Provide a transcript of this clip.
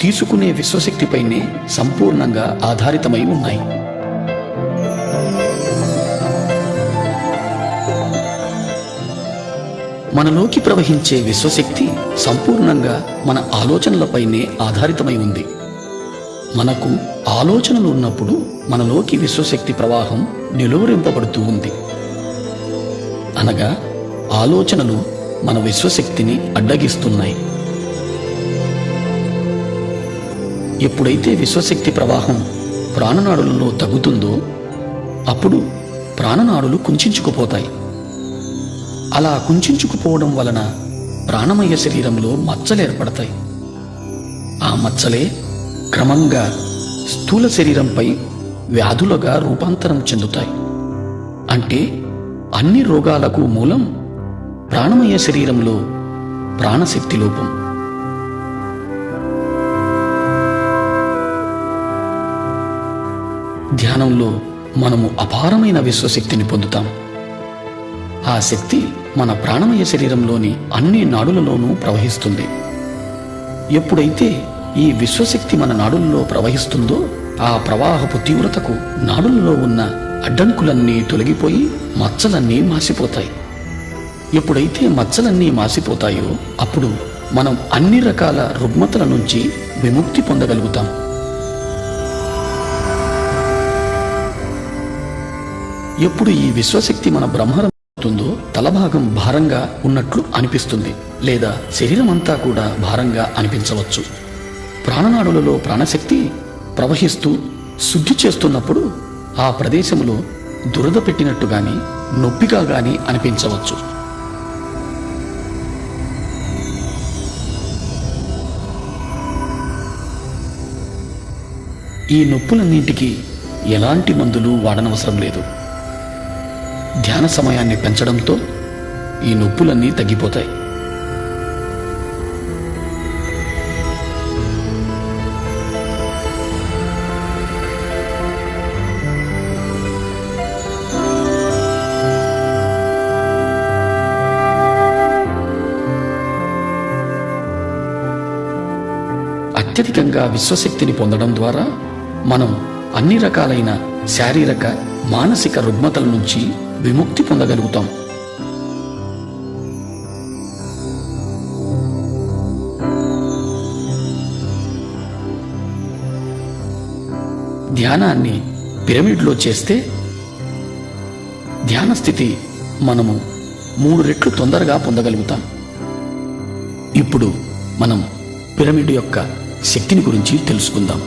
తీసుకునే విశ్వశక్తిపైనే సంపూర్ణంగా ఆధారితమై ఉన్నాయి. మనలోకి ప్రవహించే విశ్వశక్తి సంపూర్ణంగా మన ఆలోచనలపైనే ఆధారితమై ఉంది. మనకు ఆలోచనలు ఉన్నప్పుడు మనలోకి విశ్వశక్తి ప్రవాహం నిలువరింపబడుతూ ఉంది. అనగా ఆలోచనలు మన విశ్వశక్తిని అడ్డగిస్తున్నాయి. ఎప్పుడైతే విశ్వశక్తి ప్రవాహం ప్రాణనాడులలో తగ్గుతుందో అప్పుడు ప్రాణనాడులు కుంచుకుపోతాయి. అలా కుంచుకుపోవడం వలన ప్రాణమయ శరీరంలో మచ్చలు ఏర్పడతాయి. ఆ మచ్చలే క్రమంగా స్థూల శరీరంపై వ్యాధులుగా రూపాంతరం చెందుతాయి. అంటే అన్ని రోగాలకు మూలం ప్రాణమయ శరీరంలో ప్రాణశక్తి లోపం. ధ్యానంలో మనము అపారమైన విశ్వశక్తిని పొందుతాం. ఆ శక్తి మన ప్రాణమయ శరీరంలోని అన్ని నాడులలోనూ ప్రవహిస్తుంది. ఎప్పుడైతే ఈ విశ్వశక్తి మన నాడులలో ప్రవహిస్తుందో ఆ ప్రవాహపు తీవ్రతకు నాడులలో ఉన్న అడ్డంకులన్నీ తొలగిపోయి మచ్చలన్నీ మాసిపోతాయి. ఎప్పుడైతే మచ్చలన్నీ మాసిపోతాయో అప్పుడు మనం అన్ని రకాల రుగ్మతల నుంచి విముక్తి పొందగలుగుతాం. ఎప్పుడు ఈ విశ్వశక్తి మన బ్రహ్మరం అవుతుందో తలభాగం భారంగా ఉన్నట్లు అనిపిస్తుంది, లేదా శరీరం అంతా కూడా భారంగా అనిపించవచ్చు. ప్రాణనాడులలో ప్రాణశక్తి ప్రవహిస్తూ శుద్ధి చేస్తున్నప్పుడు ఆ ప్రదేశంలో దురద పెట్టినట్టు గాని నొప్పిగా గాని అనిపించవచ్చు. ఈ నొప్పులన్నింటికి ఎలాంటి మందులు వాడనవసరం లేదు. ధ్యాన సమయాన్ని పెంచడంతో ఈ నొప్పులన్నీ తగ్గిపోతాయి. అత్యధికంగా విశ్వశక్తిని పొందడం ద్వారా మనం అన్ని రకాలైన శారీరక మానసిక రుగ్మతల నుంచి విముక్తి పొందగలుగుతాం. ధ్యానాన్ని పిరమిడ్లో చేస్తే ధ్యాన స్థితి మనము 3 రెట్లు తొందరగా పొందగలుగుతాం. ఇప్పుడు మనం పిరమిడ్ యొక్క శక్తిని గురించి తెలుసుకుందాం.